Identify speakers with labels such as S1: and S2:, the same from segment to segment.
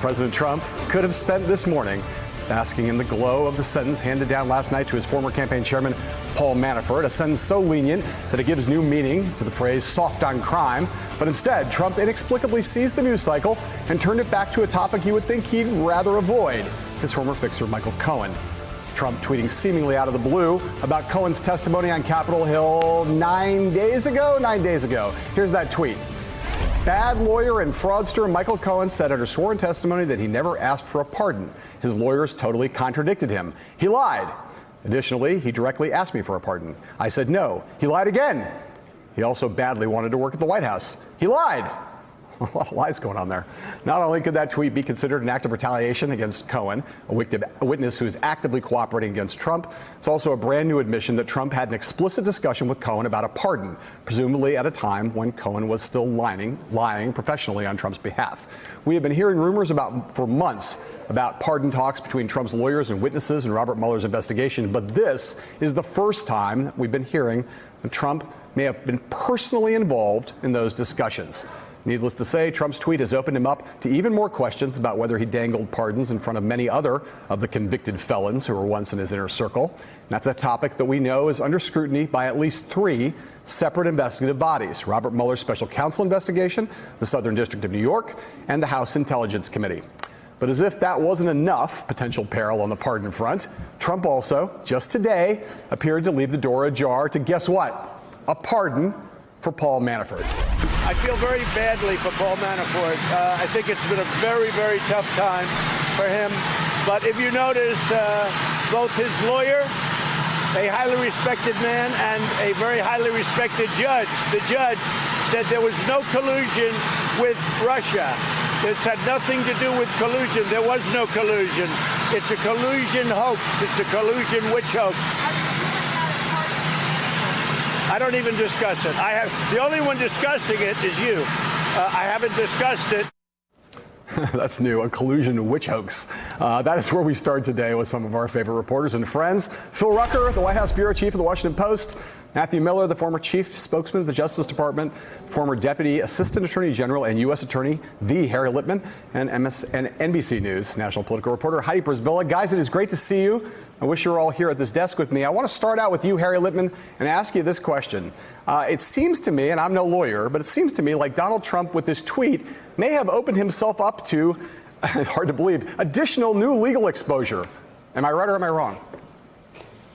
S1: President Trump could have spent this morning basking in the glow of the sentence handed down last night to his former campaign chairman, Paul Manafort, a sentence so lenient that it gives new meaning to the phrase soft on crime. But instead, Trump inexplicably seized the news cycle and turned it back to a topic you would think he'd rather avoid, his former fixer, Michael Cohen. Trump tweeting seemingly out of the blue about Cohen's testimony on Capitol Hill 9 days ago. Here's that tweet. Bad lawyer and fraudster Michael Cohen said under sworn testimony that he never asked for a pardon. His lawyers totally contradicted him. He lied. Additionally, he directly asked me for a pardon. I said no. He lied again. He also badly wanted to work at the White House. He lied. A lot of lies going on there. Not only could that tweet be considered an act of retaliation against Cohen, a witness who is actively cooperating against Trump, it's also a brand new admission that Trump had an explicit discussion with Cohen about a pardon, presumably at a time when Cohen was still lying professionally on Trump's behalf. We have been hearing rumors for months about pardon talks between Trump's lawyers and witnesses in Robert Mueller's investigation, but this is the first time that we've been hearing that Trump may have been personally involved in those discussions. Needless to say, Trump's tweet has opened him up to even more questions about whether he dangled pardons in front of many other of the convicted felons who were once in his inner circle. And that's a topic that we know is under scrutiny by at least 3 separate investigative bodies: Robert Mueller's special counsel investigation, the Southern District of New York, and the House Intelligence Committee. But as if that wasn't enough potential peril on the pardon front, Trump also, just today, appeared to leave the door ajar to, guess what? A pardon for Paul Manafort.
S2: I feel very badly for Paul Manafort. I think it's been a very, very tough time for him. But if you notice, both his lawyer, a highly respected man, and a very highly respected judge, the judge said there was no collusion with Russia. This had nothing to do with collusion. There was no collusion. It's a collusion hoax. It's a collusion witch hoax. I don't even discuss it. The only one discussing it is you. I haven't discussed it.
S1: That's new, a collusion witch hoax. That is where we start today with some of our favorite reporters and friends. Phil Rucker, the White House bureau chief of the Washington Post. Matthew Miller, the former chief spokesman of the Justice Department, former deputy assistant attorney general and U.S. attorney, the Harry Litman, and NBC News national political reporter Heidi Przybyla. Guys, it is great to see you. I wish you were all here at this desk with me. I want to start out with you, Harry Litman, and ask you this question. It seems to me, and I'm no lawyer, but it seems to me like Donald Trump with this tweet may have opened himself up to, hard to believe, additional new legal exposure. Am I right or am I wrong?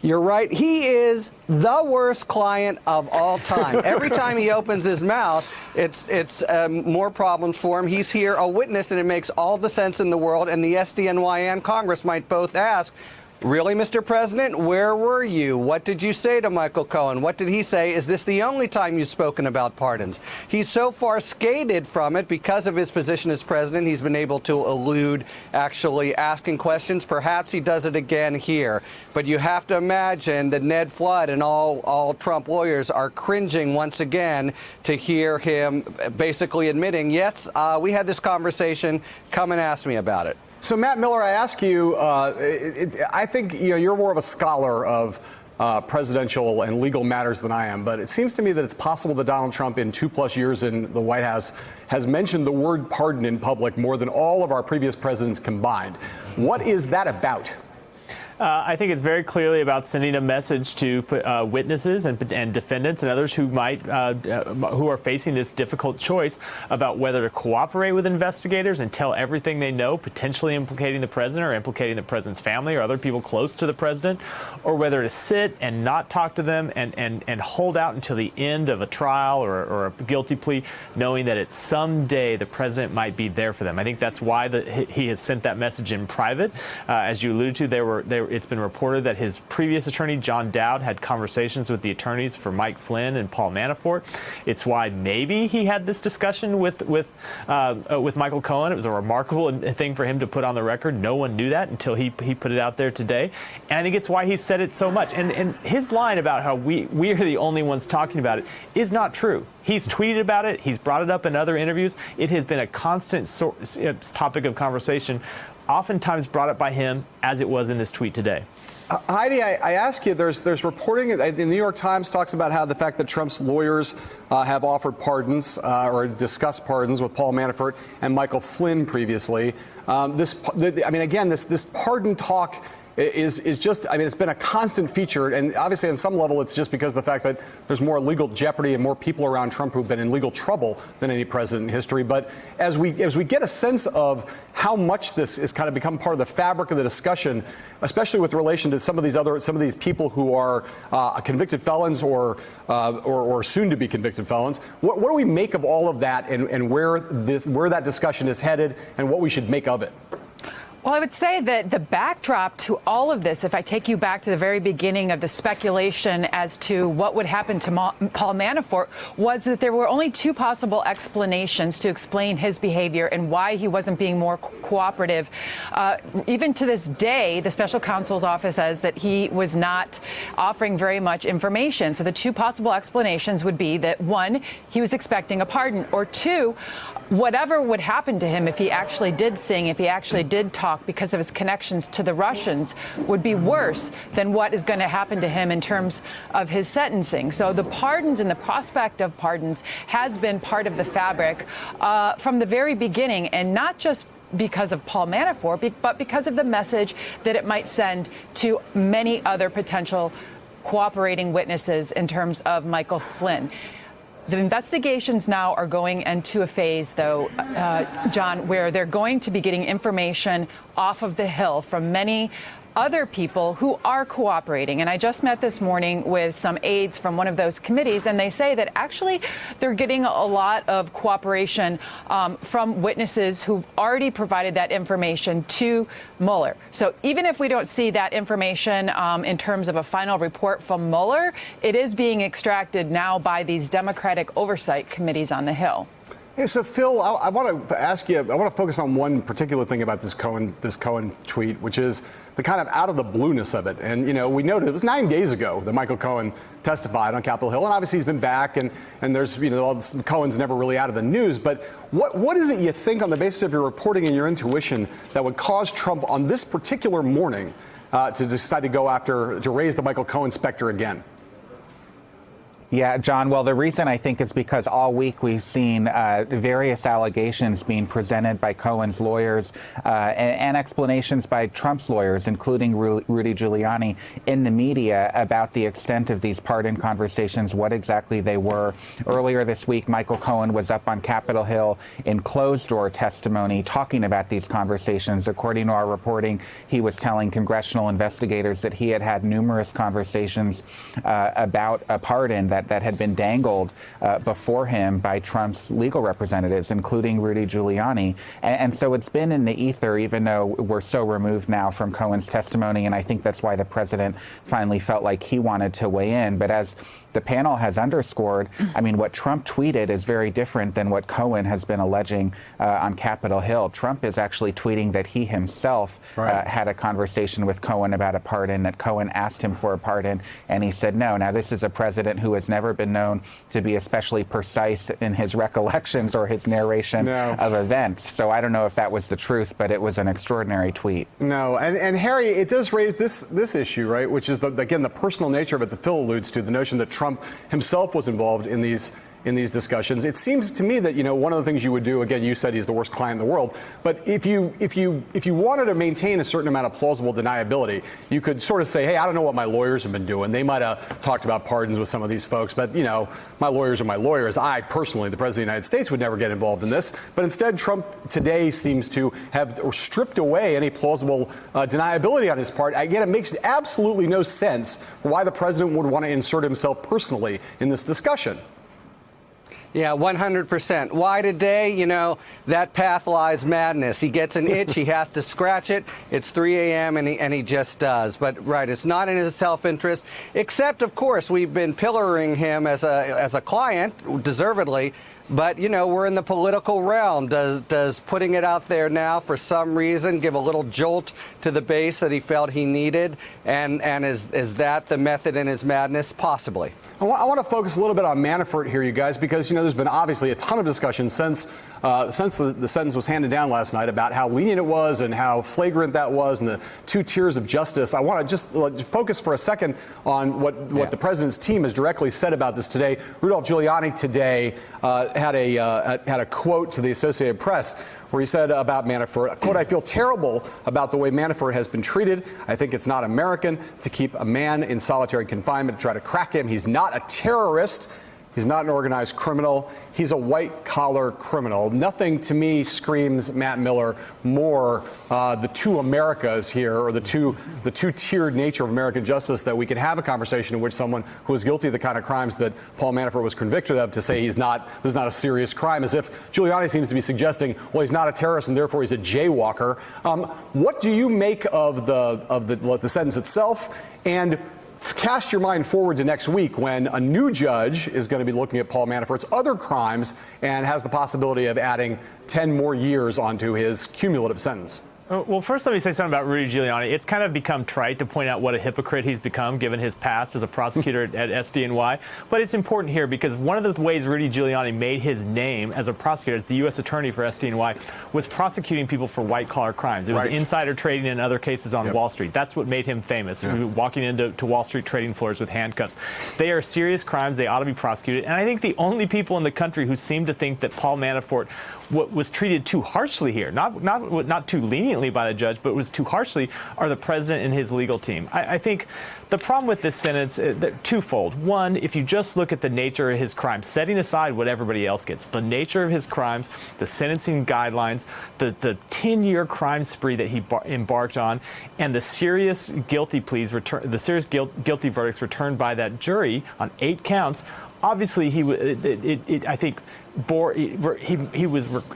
S3: You're right. He is the worst client of all time. Every time he opens his mouth, it's more problems for him. He's here a witness, and it makes all the sense in the world. And the SDNY and Congress might both ask, really, Mr. President, where were you? What did you say to Michael Cohen? What did he say? Is this the only time you've spoken about pardons? He's so far skated from it because of his position as president. He's been able to elude actually asking questions. Perhaps he does it again here. But you have to imagine that Ned Flood and all Trump lawyers are cringing once again to hear him basically admitting, yes, we had this conversation. Come and ask me about it.
S1: So, Matt Miller, I ask you, I think you're more of a scholar of presidential and legal matters than I am, but it seems to me that it's possible that Donald Trump, in 2+ years in the White House, has mentioned the word pardon in public more than all of our previous presidents combined. What is that about?
S4: I think it's very clearly about sending a message to witnesses and defendants and others who who are facing this difficult choice about whether to cooperate with investigators and tell everything they know, potentially implicating the president or implicating the president's family or other people close to the president, or whether to sit and not talk to them and hold out until the end of a trial or a guilty plea, knowing that it's someday the president might be there for them. I think that's why he has sent that message in private. As you alluded to, it's been reported that his previous attorney, John Dowd, had conversations with the attorneys for Mike Flynn and Paul Manafort. It's why maybe he had this discussion with Michael Cohen. It was a remarkable thing for him to put on the record. No one knew that until he put it out there today. And I think it's why he said it so much. And his line about how we are the only ones talking about it is not true. He's tweeted about it. He's brought it up in other interviews. It has been a constant topic of conversation, oftentimes brought up by him, as it was in this tweet today.
S1: Heidi, I ask you, there's reporting, the New York Times talks about how the fact that Trump's lawyers have offered pardons or discussed pardons with Paul Manafort and Michael Flynn previously. This pardon talk is just, it's been a constant feature, and obviously on some level it's just because of the fact that there's more legal jeopardy and more people around Trump who've been in legal trouble than any president in history. But as we get a sense of how much this is kind of become part of the fabric of the discussion, especially with relation to some of these people who are convicted felons or soon to be convicted felons, what do we make of all of that, and where that discussion is headed and what we should make of it?
S5: Well, I would say that the backdrop to all of this, if I take you back to the very beginning of the speculation as to what would happen to Paul Manafort, was that there were only two possible explanations to explain his behavior and why he wasn't being more cooperative. Even to this day, the special counsel's office says that he was not offering very much information. So the two possible explanations would be that, one, he was expecting a pardon, or two, whatever would happen to him if he actually did sing, if he actually did talk because of his connections to the Russians, would be worse than what is going to happen to him in terms of his sentencing. So the pardons and the prospect of pardons has been part of the fabric from the very beginning, and not just because of Paul Manafort, but because of the message that it might send to many other potential cooperating witnesses in terms of Michael Flynn. The investigations now are going into a phase, though, John, where they're going to be getting information off of the Hill from many other people who are cooperating. And I just met this morning with some aides from one of those committees, and they say that actually they're getting a lot of cooperation from witnesses who've already provided that information to Mueller. So even if we don't see that information in terms of a final report from Mueller, it is being extracted now by these Democratic oversight committees on the Hill.
S1: Hey, so Phil, I want to ask you, I want to focus on one particular thing about this Cohen tweet, which is the kind of out of the blueness of it. And, we noted it was 9 days ago that Michael Cohen testified on Capitol Hill, and obviously he's been back, and there's, all this, Cohen's never really out of the news. But what is it you think, on the basis of your reporting and your intuition, that would cause Trump on this particular morning to decide to raise the Michael Cohen specter again?
S6: Yeah, John, well, the reason I think is because all week we've seen various allegations being presented by Cohen's lawyers and explanations by Trump's lawyers, including Rudy Giuliani, in the media about the extent of these pardon conversations, what exactly they were. Earlier this week, Michael Cohen was up on Capitol Hill in closed-door testimony talking about these conversations. According to our reporting, he was telling congressional investigators that he had had numerous conversations about a pardon that had been dangled before him by Trump's legal representatives, including Rudy Giuliani. And so it's been in the ether, even though we're so removed now from Cohen's testimony. And I think that's why the president finally felt like he wanted to weigh in. But as the panel has underscored, what Trump tweeted is very different than what Cohen has been alleging on Capitol Hill. Trump is actually tweeting that he himself had a conversation with Cohen about a pardon, that Cohen asked him for a pardon, and he said no. Now, this is a president who has never been known to be especially precise in his recollections or his narration of events. So I don't know if that was the truth, but it was an extraordinary tweet.
S1: No, and Harry, it does raise this issue, right, which is, again, the personal nature of it that Phil alludes to, the notion that Trump himself was involved in these discussions. It seems to me that, one of the things you would do, again, you said he's the worst client in the world, but if you wanted to maintain a certain amount of plausible deniability, you could sort of say, hey, I don't know what my lawyers have been doing. They might have talked about pardons with some of these folks, but, my lawyers are my lawyers. I personally, the President of the United States, would never get involved in this. But instead, Trump today seems to have stripped away any plausible deniability on his part. Again, it makes absolutely no sense why the president would want to insert himself personally in this discussion.
S3: Yeah, 100%. Why today? That path lies madness. He gets an itch, he has to scratch it. It's 3 a.m. and he just does. But it's not in his self-interest. Except, of course, we've been pillorying him as a client, deservedly, But, you know, we're in the political realm. Does putting it out there now for some reason give a little jolt to the base that he felt he needed? And is that the method in his madness? Possibly.
S1: I want to focus a little bit on Manafort here, you guys, because, you know, there's been obviously a ton of discussion since the sentence was handed down last night about how lenient it was and how flagrant that was and the 2 tiers of justice. I want to just focus for a second on what the president's team has directly said about this today. Rudolph Giuliani today had a quote to the Associated Press where he said about Manafort, quote, "I feel terrible about the way Manafort has been treated. I think it's not American to keep a man in solitary confinement, to try to crack him. He's not a terrorist. He's not an organized criminal. He's a white-collar criminal." Nothing to me screams, Matt Miller, more the two Americas here, or the two-tiered nature of American justice, that we can have a conversation in which someone who is guilty of the kind of crimes that Paul Manafort was convicted of to say this is not a serious crime, as if Giuliani seems to be suggesting, well, he's not a terrorist and therefore he's a jaywalker. What do you make of the sentence itself? And cast your mind forward to next week when a new judge is going to be looking at Paul Manafort's other crimes and has the possibility of adding 10 more years onto his cumulative sentence.
S4: Well, first let me say something about Rudy Giuliani. It's kind of become trite to point out what a hypocrite he's become given his past as a prosecutor at SDNY. But it's important here because one of the ways Rudy Giuliani made his name as a prosecutor, as the U.S. attorney for SDNY, was prosecuting people for white-collar crimes. It was insider trading and other cases on Wall Street. That's what made him famous, walking into Wall Street trading floors with handcuffs. They are serious crimes. They ought to be prosecuted. And I think the only people in the country who seem to think that Paul Manafort was treated too harshly here, not too leniently by the judge, but was too harshly, are the president and his legal team. I think the problem with this sentence is twofold. One, if you just look at the nature of his crimes, setting aside what everybody else gets, the nature of his crimes, the sentencing guidelines, the 10-year crime spree that he embarked on, and the serious guilty pleas the serious guilty verdicts returned by that jury on 8 counts, obviously I think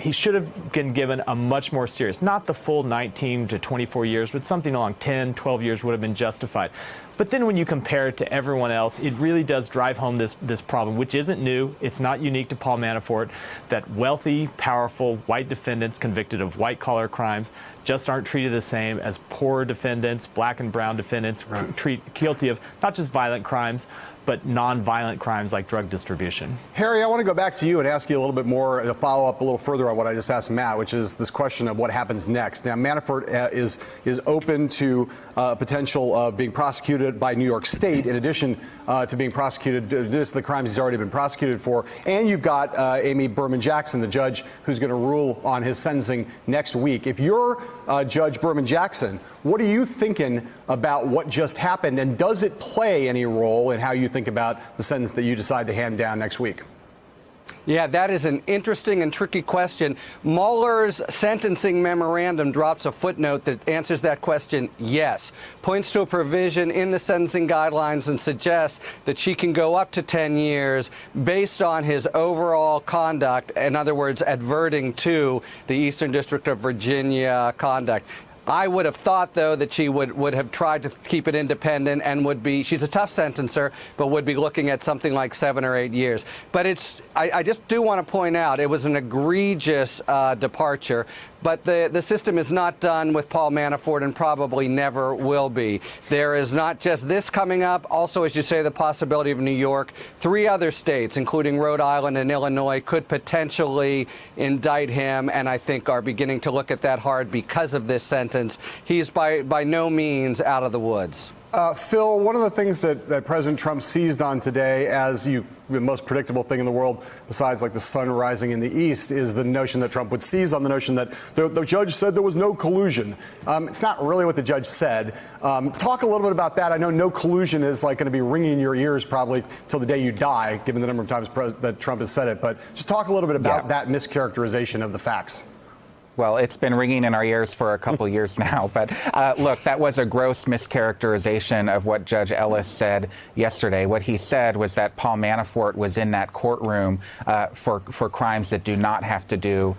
S4: he should have been given a much more serious, not the full 19 to 24 years, but something along 10, 12 years would have been justified. But then when you compare it to everyone else, it really does drive home this problem, which isn't new. It's not unique to Paul Manafort, that wealthy, powerful white defendants convicted of white-collar crimes just aren't treated the same as poor defendants, black and brown defendants, guilty of not just violent crimes, but non-violent crimes like drug distribution.
S1: Harry, I want to go back to you and ask you a little bit more, to follow up a little further on what I just asked Matt, which is this question of what happens next. Now, Manafort is open to potential of being prosecuted by New York State, in addition to being prosecuted, this the crimes he's already been prosecuted for. And you've got Amy Berman Jackson, the judge who's going to rule on his sentencing next week. If you're Judge Berman Jackson, what are you thinking about what just happened, and does it play any role in how you think about the sentence that you decide to hand down next week?
S3: Yeah, that is an interesting and tricky question. Mueller's sentencing memorandum drops a footnote that answers that question yes. Points to a provision in the sentencing guidelines and suggests that she can go up to 10 years based on his overall conduct, in other words, adverting to the Eastern District of Virginia conduct. I would have thought, though, that she would have tried to keep it independent and she's a tough sentencer, but would be looking at something like 7 or 8 years. But I just do want to point out it was an egregious departure. But the system is not done with Paul Manafort and probably never will be. There is not just this coming up. Also, as you say, the possibility of New York. 3 other states, including Rhode Island and Illinois, could potentially indict him, and I think are beginning to look at that hard because of this sentence. He's by no means out of the woods.
S1: Phil, one of the things that President Trump seized on today as the most predictable thing in the world, besides like the sun rising in the east, is the notion that Trump would seize on the notion that the judge said there was no collusion. It's not really what the judge said. Talk a little bit about that. I know no collusion is like going to be ringing in your ears probably till the day you die, given the number of times that Trump has said it. But just talk a little bit about that mischaracterization of the facts.
S6: Well, it's been ringing in our ears for a couple years now. But look, that was a gross mischaracterization of what Judge Ellis said yesterday. What he said was that Paul Manafort was in that courtroom for crimes that do not have to do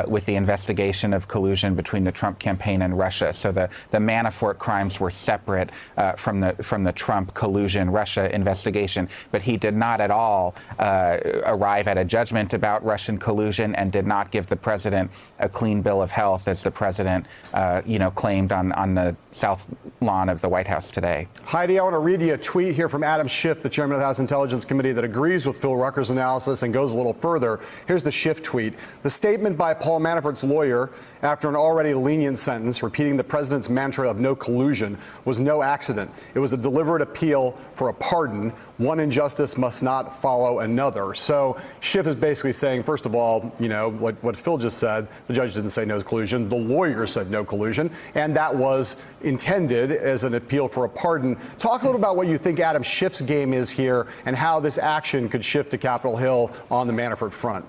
S6: with the investigation of collusion between the Trump campaign and Russia. So the Manafort crimes were separate from the Trump collusion Russia investigation. But he did not at all arrive at a judgment about Russian collusion and did not give the president a clean bill of health, as the president, claimed on the South Lawn of the White House today.
S1: Heidi, I want to read you a tweet here from Adam Schiff, the chairman of the House Intelligence Committee, that agrees with Phil Rucker's analysis and goes a little further. Here's the Schiff tweet. The statement by Paul Manafort's lawyer after an already lenient sentence, repeating the president's mantra of no collusion, was no accident. It was a deliberate appeal for a pardon. One injustice must not follow another. So Schiff is basically saying, first of all, like what Phil just said, the judge didn't say no collusion. The lawyer said no collusion. And that was intended as an appeal for a pardon. Talk a little about what you think Adam Schiff's game is here and how this action could shift to Capitol Hill on the Manafort front.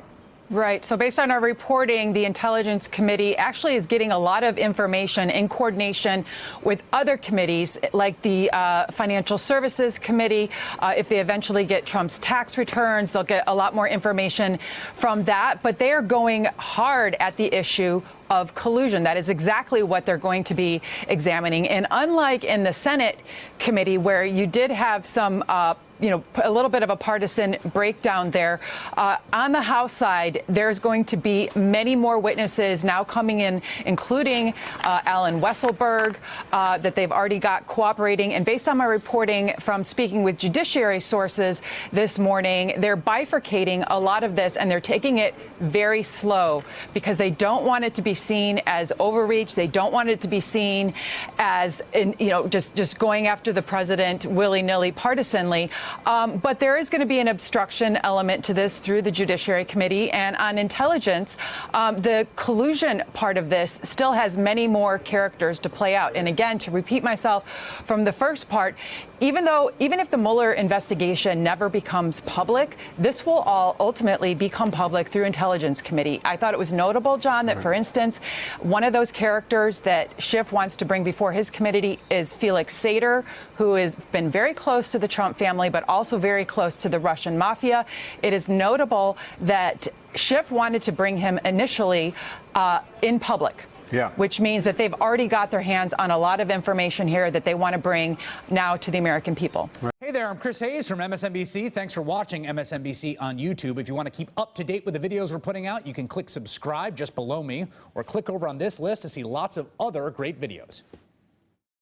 S5: Right. So based on our reporting, the Intelligence Committee actually is getting a lot of information in coordination with other committees like the Financial Services Committee. If they eventually get Trump's tax returns, they'll get a lot more information from that. But they are going hard at the issue of collusion. That is exactly what they're going to be examining. And unlike in the Senate committee, where you did have some a little bit of a partisan breakdown there. On the House side, there's going to be many more witnesses now coming in, including Alan Weisselberg, that they've already got cooperating. And based on my reporting from speaking with judiciary sources this morning, they're bifurcating a lot of this, and they're taking it very slow because they don't want it to be seen as overreach. They don't want it to be seen as, just going after the president willy-nilly, partisanly. But there is going to be an obstruction element to this through the Judiciary Committee. And on intelligence, the collusion part of this still has many more characters to play out. And again, to repeat myself from the first part, even if the Mueller investigation never becomes public, this will all ultimately become public through Intelligence Committee. I thought it was notable, John, that, for instance, one of those characters that Schiff wants to bring before his committee is Felix Sater, who has been very close to the Trump family, but also very close to the Russian mafia. It is notable that Schiff wanted to bring him initially in public. Yeah. Which means that they've already got their hands on a lot of information here that they want to bring now to the American people.
S7: Hey there, I'm Chris Hayes from MSNBC. Thanks for watching MSNBC on YouTube. If you want to keep up to date with the videos we're putting out, you can click subscribe just below me or click over on this list to see lots of other great videos.